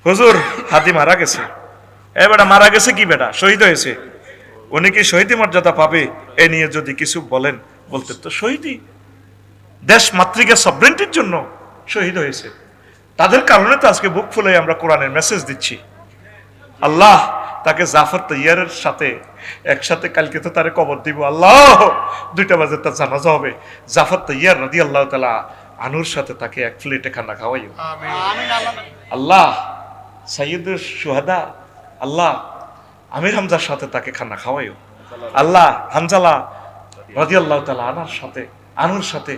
হুজুর হাদি মারা গেছে। এ বেটা মারা গেছে কি বেটা, শহীদ হয়েছে। উনি কি শহীদি মর্যাদা পাবে এ নিয়ে যদি কিছু বলেন, বলতে তো শহীদি দেশ মাতৃকা সভরেন্টির জন্য শহীদ হয়েছে। তাদের কারণে তো আজকে বুক ফুলে আমরা কোরআনের মেসেজ দিচ্ছি। আল্লাহ তাকে জাফর তৈয়ারের সাথে একসাথে কালকে তো তারে কবর দিব। আল্লাহ 2টা বাজে তার জানাজা হবে। জাফর তৈয়ার রাদিয়াল্লাহু তাআলা আনুর সাথে তাকে এক প্লেটে খানা খাওয়াইও। আল্লাহ সাইয়্যিদুশ শুহাদা, আল্লাহ আমির হামজার সাথে তাকে খানা খাওয়াইও। আল্লাহ হানজালা রাদিয়াল্লাহু তাআলা আনুর সাথে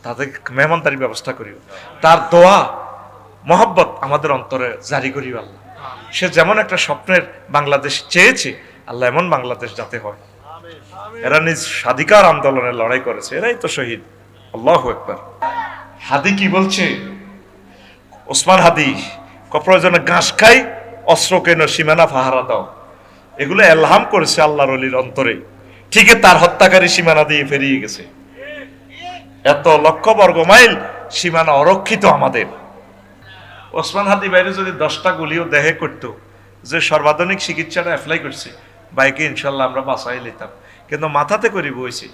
তাদের মেহমানদারির ব্যবস্থা করিও। তার দোয়া মহব্বত আমাদের অন্তরে জারি করিও। আল্লাহ সে যেমন একটা স্বপ্নের বাংলাদেশ চেয়েছে, আল্লাহ এমন বাংলাদেশ যাতে হয়। এরা নিজ স্বাধিকার আন্দোলনের লড়াই করেছে, এরাই তো শহীদ। আল্লাহু আকবার। হাদি কি বলছে? ওসমান হাদি প্রয়োজনে ঘাস খাই, অস্ত্র কেন, সীমানা পাহারা দাও। এগুলো এলহাম করেছে আল্লাহর ওলির অন্তরে। ঠিকই তার হত্যাকারী সীমানা দিয়ে ফেরিয়ে গেছে। এত লক্ষ বর্গ মাইল সীমানা অরক্ষিত আমাদের। ওসমান হাদি বাইরে যদি 10টা গুলিও দেহে করতো, যে সর্বাধুনিক চিকিৎসাটা অ্যাপ্লাই করছে, বাইকে ইনশাল্লাহ আমরা বাঁচাই নিতাম। কিন্তু মাথাতে করে বইছে,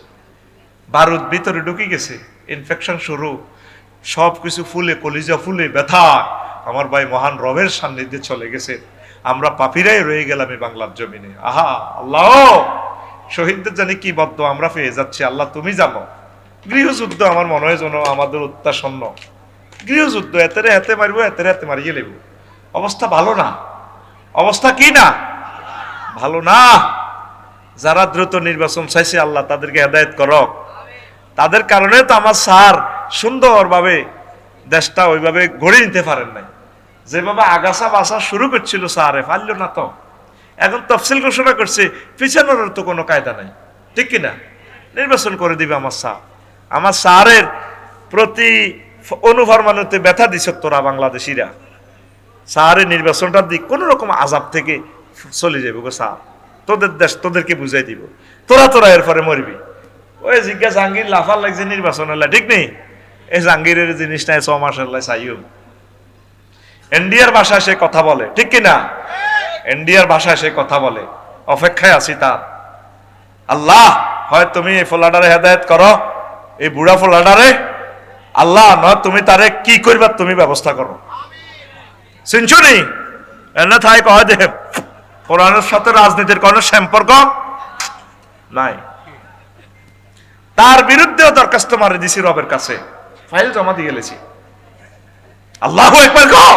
বারুদ ভিতরে ঢুকে গেছে, ইনফেকশন শুরু, সব কিছু ফুলে, কলিজা ফুলে, ব্যথা। আমার ভাই মহান রবের সান্নিধ্যে চলে গেছে, আমরা পাপীরাই রয়ে গেলাম এই বাংলার জমিনে। আহা আল্লাহ, শহীদদের জানি কি বদ্ধ আমরা পেয়ে যাচ্ছি, আল্লাহ তুমি জানো। গৃহযুদ্ধ আমার মনে হয় যেন আমাদের উত্তাসন্ন গৃহযুদ্ধ, এতেরে হাতে মারবো, এতেরে হাতে মারিয়ে নেব। অবস্থা ভালো না, অবস্থা কি না ভালো না। যারা দ্রুত নির্বাচন চাইছে আল্লাহ তাদেরকে হেদায়েত করো। তাদের কারণে তো আমার স্যার সুন্দরভাবে দেশটা ওইভাবে গড়ে নিতে পারেন নাই। যেভাবে আগাছা বাসা শুরু করছিল স্যারে, পারল না তো। এখন তফসিল ঘোষণা করছে, পিছানোর তো কোনো কায়দা নাই, ঠিক কিনা? নির্বাচন করে দিবে আমার স্যার। আমার স্যারের প্রতি অনুফরমানতে ব্যথা দিছ তোরা বাংলাদেশিরা। স্যারের নির্বাচনটার দিক কোন রকম আজাব থেকে চলে যাবে গো স্যার, তোদের দেশ তোদেরকে বুঝাই দিব, তোরা এরপরে মরবি। ওই জিজ্ঞাসা জাহাঙ্গীর লাফার লাগছে নির্বাচন হলে, ঠিক নেই? এই জাহাঙ্গীরের জিনিসটা 6 মাসের চাইও। ইন্ডিয়ার ভাষায় সে কথা বলে, ঠিক কিনা? ইন্ডিয়ার ভাষায় সে কথা বলে, অপেক্ষায় আছি তার। আল্লাহ হয় তুমি এই ফোলাডারে হেদায়েত করো, এই বুড়া ফোলাডারে। আল্লাহ নয় তুমি তারে কি করবা তুমি ব্যবস্থা করো। শুনছনি এনে থাই কয় দে কোরআনের সাথে রাজনীতির কোনো সম্পর্ক নাই। তার বিরুদ্ধেও দরখাস্ত মারি দিছি রবের কাছে, ফাইল জমা দিয়ে গেলেছি। আল্লাহু আকবার গো।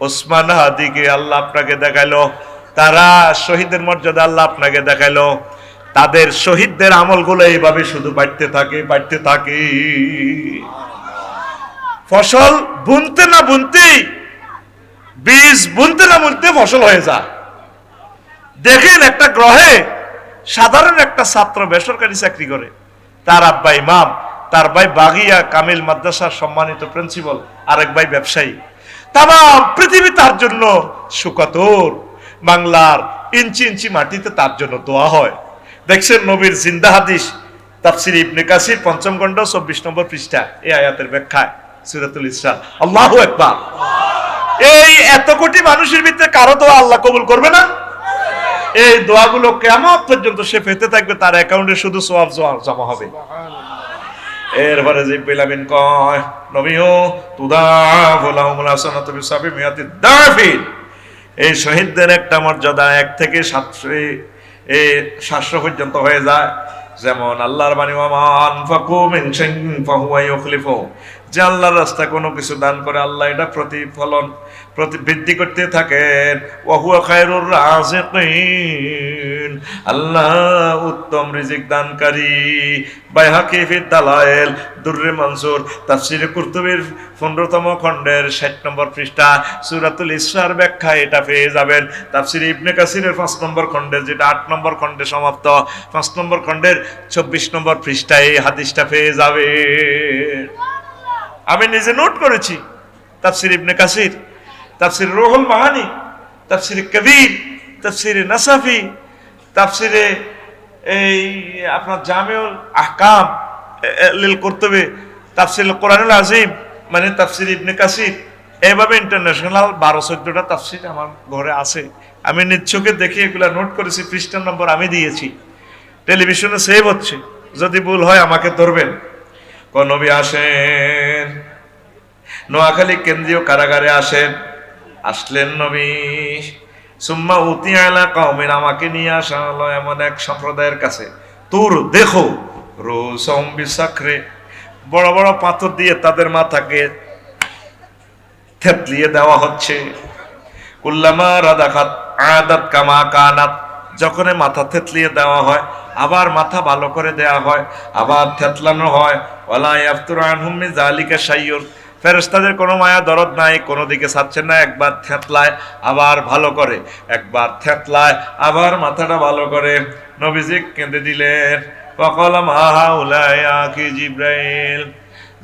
ওসমান হাদিকে আল্লাহ আপনাকে দেখাইলো, তারা শহীদের মর্যাদা আল্লাহ আপনাকে দেখাইলো। তাদের শহীদদের আমলগুলো এইভাবে শুধু বাড়তে থাকে। ফসল বুনতে না বুনতেই, বীজ বুনতে না বুনতে ফসল হয়ে যায়। দেখেন একটা গ্রহে সাধারণ একটা ছাত্র বেসরকারি চাকরি করে, তার আব্বা ইমাম, তার ভাই বাগিয়া কামিল মাদ্রাসার সম্মানিত প্রিন্সিপাল, আরেক ভাই ব্যবসায়ী। তাম পৃথিবী তার জন্য সুকাতর। বাংলার ইঞ্চি ইঞ্চি মাটিতে তার জন্য দোয়া হয়। দেখছেন নবীর জিন্দা হাদিস, তাফসির ইবনে কাসির 5ম খণ্ড 24 নম্বর পৃষ্ঠা, এই আয়াতের ব্যাখ্যায় সূরাতুল ইসরা। আল্লাহু আকবার। এই এত কোটি মানুষের ভিতরে কারো দোয়া আল্লাহ কবুল করবে না? এই দোয়াগুলো কিয়ামত পর্যন্ত সে পেতে থাকবে, তার অ্যাকাউন্টে শুধু সওয়াব জমা হবে। এরপরে জিব্রাইল আমিন কয়, নবীও তুদাফু লাহুমুল হাসানাতু বিসাবিমিয়াতি দাফিন। এই শহীদদের একটা মর্যাদা 1 থেকে 700 পর্যন্ত হয়ে যায়। যেমন আল্লাহর বাণী, ওয়ামান ফাকু মিন শাইইন ফাহুয়া ইউখলিফু, যে আল্লাহর রাস্তায় কোনো কিছু দান করে আল্লাহ এটা বৃদ্ধি করতে থাকেন। ওয়া হুয়া খায়রুর রাযিকিন, আল্লাহ উত্তম রিজিক দানকারী। বাইহাকি ফি দালায়েল, দুররে মনসুর, তাফসীরে কুরতুবীর 15তম খণ্ডের 60 নম্বর পৃষ্ঠা, সূরাতুল ইসরার ব্যাখ্যা এটা পেয়ে যাবেন। তাফসীরে ইবনে কাসিরের 5 নম্বর খণ্ডের, যেটা 8 নম্বর খণ্ডে সমাপ্ত, 5 নম্বর খণ্ডের 24 নম্বর পৃষ্ঠায় এই হাদিসটা পেয়ে যাবে। আমি নিজে নোট করেছি। তাফসীর ইবনে কাসির, তাফসীর রুহুল মাআনি, তাফসীর কবির, তাফসীর নাসাফি, তাফসীরে এই আপনার জামিউল আহকাম লিল কুরতুবী, তাফসীর কোরআনুল আযীম মানে তাফসীর ইবনে কাসির, এইভাবে ইন্টারন্যাশনাল 12-14টা তাফসীর আমার ঘরে আছে। আমি নিজ চোখে দেখে এগুলা নোট করেছি, পৃষ্ঠার নম্বর আমি দিয়েছি, টেলিভিশনে সেভ হচ্ছে। যদি ভুল হয় আমাকে ধরবেন। কোন নবী আসেন, নোয়াখালী কেন্দ্রীয় কারাগারে আসলেন নবী। সুম্মা উতিয়া আলা কওমিন, আমাকে নিয়ে আসা হলো এমন এক সম্প্রদায়ের কাছে। তুর দেখো রুসুম বিসাখরে, বড় বড় পাথর দিয়ে তাদের মাথাকে থেতলিয়ে দেওয়া হচ্ছে। কুল্লামা রাদাখাত আদাত কামা কানাত, যখন মাথা থেতলিয়ে দেওয়া হয় আবার মাথা ভালো করে দেওয়া হয়, আবার থেতলানো হয়। ওয়ালা ইয়াফতুর আনহুম মিন যালিকা শাইউন, ফেরেশতাদের কোনো মায়া দরদ নাই, কোনো দিকে ছাড়ছেন না। একবার থেতলায় আবার ভালো করে, একবার থেতলায় আবার মাথাটা ভালো করে। নবীজি কেঁদে দিলেন। ওয়াকালা মা হাউলাই আখি জিব্রাইল,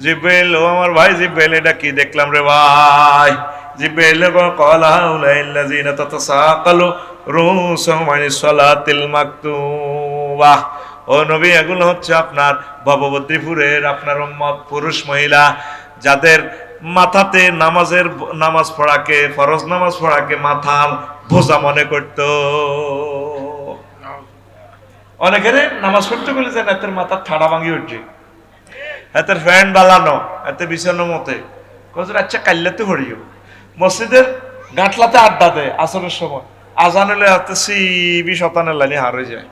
জিব্রাইল ও আমার ভাই জিব্রাইল, এটা কি দেখলাম রে ভাই? জিব্রাইল ক্বালা হাউলাইল্লাযিনা তাতাসাকালু রুসুহুম আনিস সালাতিল মাকতুবা। ও নবী, এগুলো হচ্ছে আপনার ভববদ্রীপুরের আপনার উম্মত, পুরুষ মহিলা, যাদের মাথাতে নামাজ পড়াকে, ফরজ নামাজ পড়াকে মাথার বোঝা মনে করত। অনেকের নামাজ পড়তে গেলে যেন এতের মাথার ঠাড়া ভাঙি উঠছে, এতের ফ্যান বালানো, এতে বিছানো মতে কজন। আচ্ছা কাল্লাতে হরিও মসজিদের গাঁটলাতে আড্ডা দেয় আসরের সময়, আজান হলে হাতে সিবি শতানের লাইনে হার হয়ে যায়,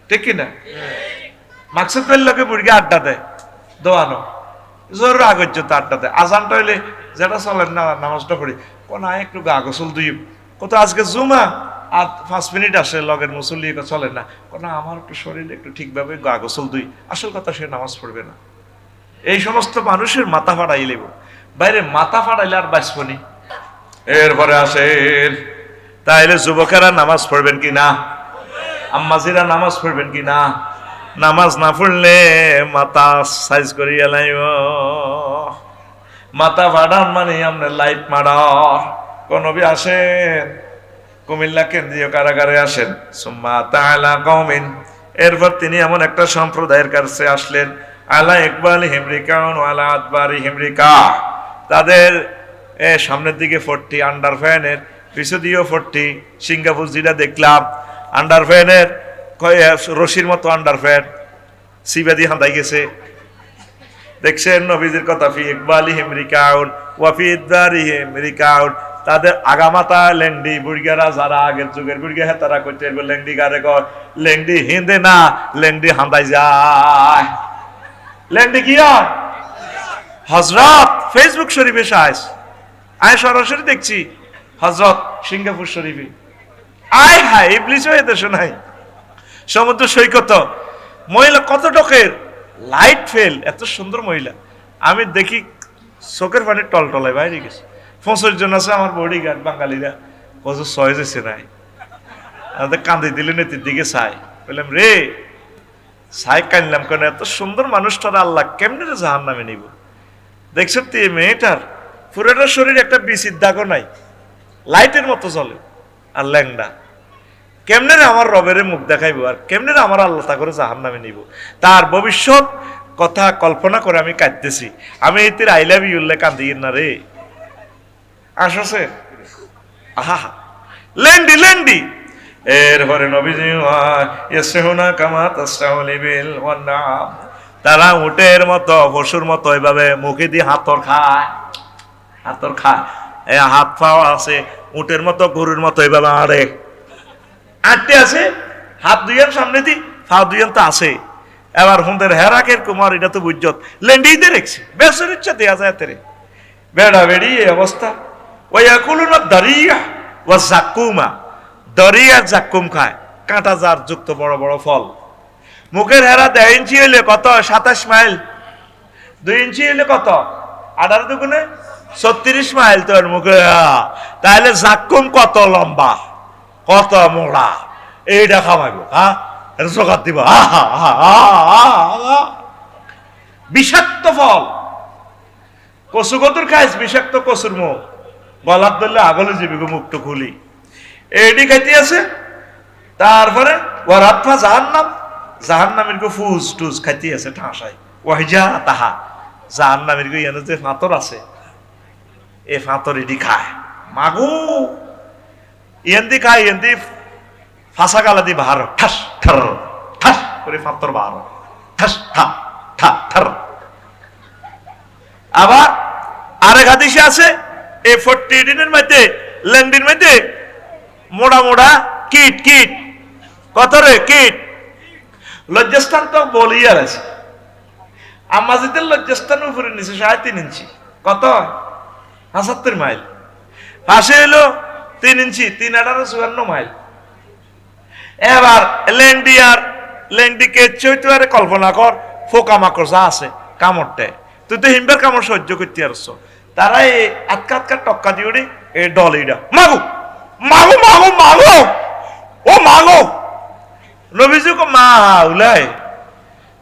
ঠিক কিনা? মাকসুদ পেল্লাকে বুড়িকে আড্ডা দেয় দোয়ানো, জোর আগর্যত আড্ডা দেয়। আজানটা হইলে যেটা চলেন না, নামাজটা পড়ি কোন একটু গা গোসল দুই, কত আজকে জুমা আর 5 মিনিট আসে লগের মুসল্লি চলে না, কোন আমার একটু শরীরে একটু ঠিকভাবে গা গোসল দুই। আসল কথা সে নামাজ পড়বে না। এই সমস্ত মানুষের মাথা ফাড়াই লেব, বাইরে মাথা ফাড়াইলে আর বাঁচবনি। এরপরে আসেন, তাইলে যুবকেরা নামাজ পড়বেন কি না? আম্মাজিরা নামাজ পড়বেন কি না? নামাজ না পড়লে মাথা সাইজ করিয়া লাইব। মাথা ফাড়ান মানে আপনার লাইট মারার। কোন নবী আসেন, কুমিল্লা কেন্দ্রীয় কারাগারে আসেন। সুম্মা তাআলা কওমিন, এরপর তিনি এমন একটা সম্প্রদায়ের কাছে আসলেন। আলা ইকবালিহিম রিকাউন ওয়া আলা আদবারিহিম রিকা, তাদের সামনের দিকে 40 আন্ডার ফ্যানের, পিছু দিয়েও 40। সিঙ্গাপুর যেটা দেখলাম আন্ডার ফ্যানের রশির মতো আন্ডার ফ্যান সিবাদি হাঁদাই গেছে। দেখছেন নবীজির কথা, ফি ইকবালিহিম রিকাউন ওয়া ফি ইদবারিহিম রিকাউন, তাদের আগামাতা লেংডি বুড়িগারা, যারা আগের যুগের বুড়িগা হ্যাঁ তারা করতে লেংডি গারে কর, লেংডি হিন্দে না, লেংডি হাঁদাই যায়। লেংডি কি হয়? হযরত ফেসবুক শরীফে আয় সরাসরি দেখছি হযরত সিঙ্গাপুর শরীফে। আয় হায়, ইবলিস হয়ে দেশে নাই। সমুদ্র সৈকত মহিলা কত টকের, লাইট ফেল, এত সুন্দর মহিলা। আমি দেখি চোখের পানি টলটলায় বাইরে গেছে। 25 জন আছে আমার বডি গার্ড বাঙালিরা, কত সহজ এসে নাই, আমাদের কান্দি দিলে নেতির দিকে চাই। বললাম রে সাই, কানলাম কেন? এত সুন্দর মানুষটার আল্লাহ কেমনে জাহান নামে নিব? দেখছো তো মেয়েটার পুরোটা শরীর একটা বিচির দাগও নাই, লাইটের মতো চলে, আর ল্যাংডা। কেমনে আমার রবের মুখ দেখাইবো, আর কেমনে আমার আল্লাহ তা করে জাহান নামে নিব? তার ভবিষ্যৎ কথা কল্পনা করে আমি কাঁদতেছি। আমি এতে আই লাভ ইউ উল্লেখ কান্দি না রে, আসছে আহা ল্যান্ডি ল্যান্ডি। এরপরে নবীজি ইয়াসহুনা কামা তাসতাউলিবিল ওয়ান্নাম, তারা উটের মতো পশুর মতো এভাবে মুখে দিয়ে হাতর খায়, হাতর খায়। এই হাত পাও আছে উটের মতো, গরুর মতো এভাবে আড়ে আটতে আছে, হাত দুইয়ের সামনে দি, পা দুইয়ের তো আছে। এবার হুঁদের হেরাকের কুমার, এটা তো বুঝত লেন্ডিতে রেখছে, বেসর ইচ্ছা দেয়া যায় তেরে বেড়া বেড়ি এই অবস্থা। ওয়াকুলুনা দারিয়া ওয়া জাকুমা, দরিয়া জাকুম খায়, কাঁটা জার যুক্ত বড় বড় ফল। মুখের হেরা 1.5 ইঞ্চি হইলে কত? 27 মাইল। 2 ইঞ্চি হইলে কত? 18 দুগুণে 36 মাইল তোর মুখে। তাহলে জাকুম কত লম্বা, কত মোড়া, এইটা খাওয়াইব, হ্যাঁ জোগাড় দিব। বিষাক্ত ফল, কচু কতুর খাইস, বিষাক্ত কচুর মুখ, গলার ধরলে আগলে যাবি গো, মুখটা খুলি এইটি খাইতে আছে। তারপরে ওয়ারাতফা জাহান্নাম, জাহান্নামের গো ফুজ টুজ খাইতে আছে ঠাঁসাই। ওয়াহিজা তাহা জাহান্নামের গো ইয়ানো যে ফাতর আছে, এ ফাতর এটি খায় মাগু ইয়েন্দি খায় ইয়েন্দি ফাঁসা গালা দি বাহার ঠাস ঠার ঠাস করে ফাতর বাহার ঠাস ঠা ঠা ঠার। আবার আরেক হাদিসে আছে এই 40 দিনের মধ্যে ল্যান্ডির মধ্যে মোড়া মোড়া কিট কিট কত রে কিট লজ্জাস্থান তো বলি আর আছে আমাজিদের লজ্জাস্থান উপরে নিচে 3.5 ইঞ্চি কত 75 মাইল পাশে এলো 3 ইঞ্চি 3.54 মাইল। এবার ল্যান্ডিকে চৈতুয়ারে কল্পনা কর ফোকা মাকড় যা আছে কামড়তে তুই তো হিমবের কামড় সহ্য করতে পারছ তারা এই আটকা আটকা টক্কা দিয়ে উঠে এই ডলিটা মাগো মাগো মাগো মাগো ও মাগো নবীজি কো মা হাউলাই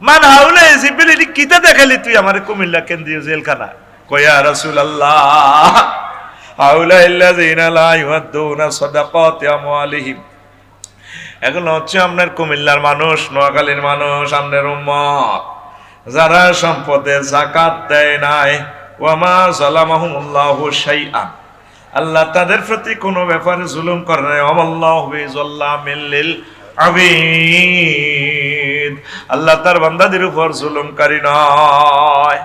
মান হাউলাই জিবিলি কিতা দেখালি তুই আমারে কুমিল্লা কেন্দ্রীয় জেলখানা কয়া রাসূলুল্লাহ হাউলাই আল্লাযিনা লা ইউদ্দুনা সাদাকাতি আমওয়ালিহিম এগুলো হচ্ছে আপনার কুমিল্লার মানুষ নোয়াখালীর মানুষ আপনার উম্মত যারা সম্পদের যাকাত দেয় নাই ওয়ামা যালামাহুমুল্লাহু শাইআন আল্লাহ তাদের প্রতি কোনো ব্যাপারে জুলুম করে নাই ওয়াল্লাহু বিযাল্লামিল লিল আবিদ আল্লাহ তার বান্দাদের উপর জুলুমকারী নয়।